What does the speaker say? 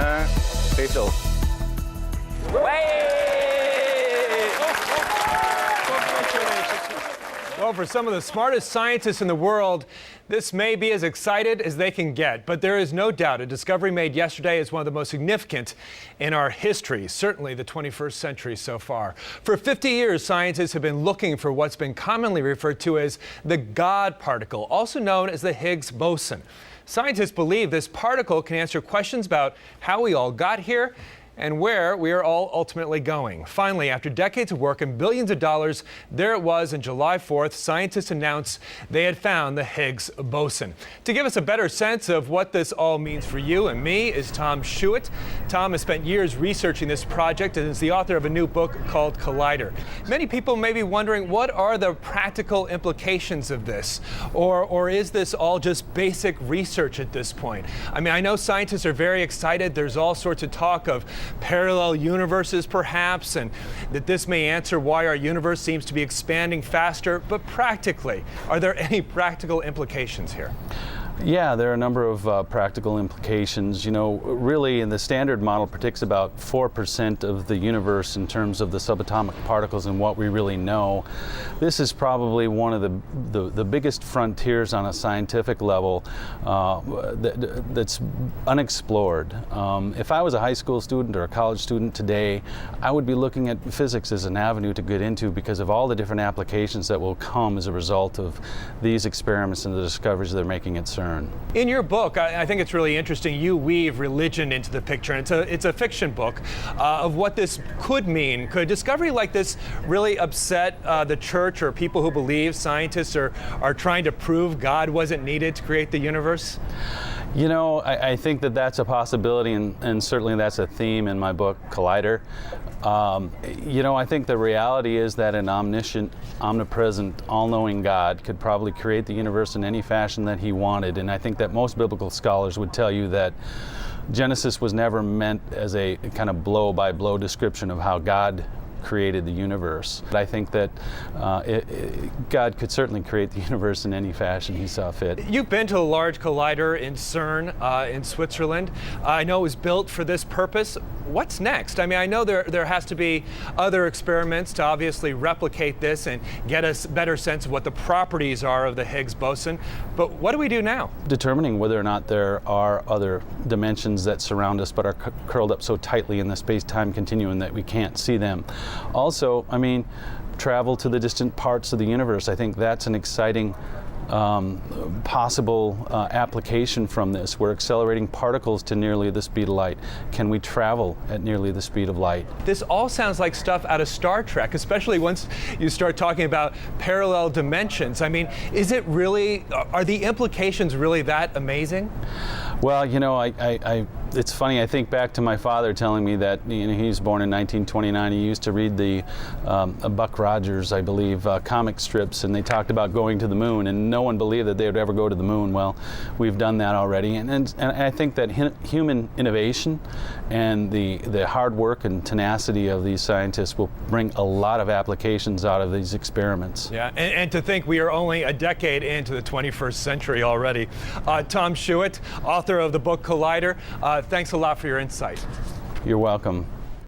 Fatal. Well, for some of the smartest scientists in the world, this may be as excited as they can get. But there is no doubt a discovery made yesterday is one of the most significant in our history, certainly the 21st century so far. For 50 years, scientists have been looking for what's been commonly referred to as the God particle, also known as the Higgs boson. Scientists believe this particle can answer questions about how we all got here and where we are all ultimately going. Finally, after decades of work and billions of dollars, there it was on July 4th, scientists announced they had found the Higgs boson. To give us a better sense of what this all means for you and me is Tom Schuett. Tom has spent years researching this project and is the author of a new book called Collider. Many people may be wondering, what are the practical implications of this? Or is this all just basic research at this point? I mean, I know scientists are very excited. There's all sorts of talk of parallel universes perhaps, and that this may answer why our universe seems to be expanding faster. But practically, are there any practical implications here? Yeah, there are a number of practical implications. You know, really, the standard model predicts about 4% of the universe in terms of the subatomic particles and what we really know. This is probably one of the biggest frontiers on a scientific level that's unexplored. If I was a high school student or a college student today, I would be looking at physics as an avenue to get into because of all the different applications that will come as a result of these experiments and the discoveries they're making at CERN. In your book, I think it's really interesting, you weave religion into the picture. It's a fiction book of what this could mean. Could a discovery like this really upset the church or people who believe scientists are trying to prove God wasn't needed to create the universe? You know, I think that that's a possibility, and certainly that's a theme in my book, Collider. You know, I think the reality is that an omniscient, omnipresent, all-knowing God could probably create the universe in any fashion that he wanted. And I think that most biblical scholars would tell you that Genesis was never meant as a kind of blow-by-blow description of how God created the universe. I think that God could certainly create the universe in any fashion he saw fit. You've been to a large collider in CERN in Switzerland. I know it was built for this purpose. What's next? I mean, I know there has to be other experiments to obviously replicate this and get a better sense of what the properties are of the Higgs boson. But what do we do now? Determining whether or not there are other dimensions that surround us but are curled up so tightly in the space-time continuum that we can't see them. Also, I mean, travel to the distant parts of the universe. I think that's an exciting possible application from this. We're accelerating particles to nearly the speed of light. Can we travel at nearly the speed of light? This all sounds like stuff out of Star Trek, especially once you start talking about parallel dimensions. I mean, is it really, are the implications really that amazing? Well, you know, it's funny, I think back to my father telling me that, you know, he was born in 1929. He used to read the Buck Rogers, I believe, comic strips, and they talked about going to the moon, and no one believed that they would ever go to the moon. Well, we've done that already, and I think that human innovation and the hard work and tenacity of these scientists will bring a lot of applications out of these experiments. Yeah, and to think we are only a decade into the 21st century already. Tom Schuett, author of the book Collider, thanks a lot for your insight. You're welcome.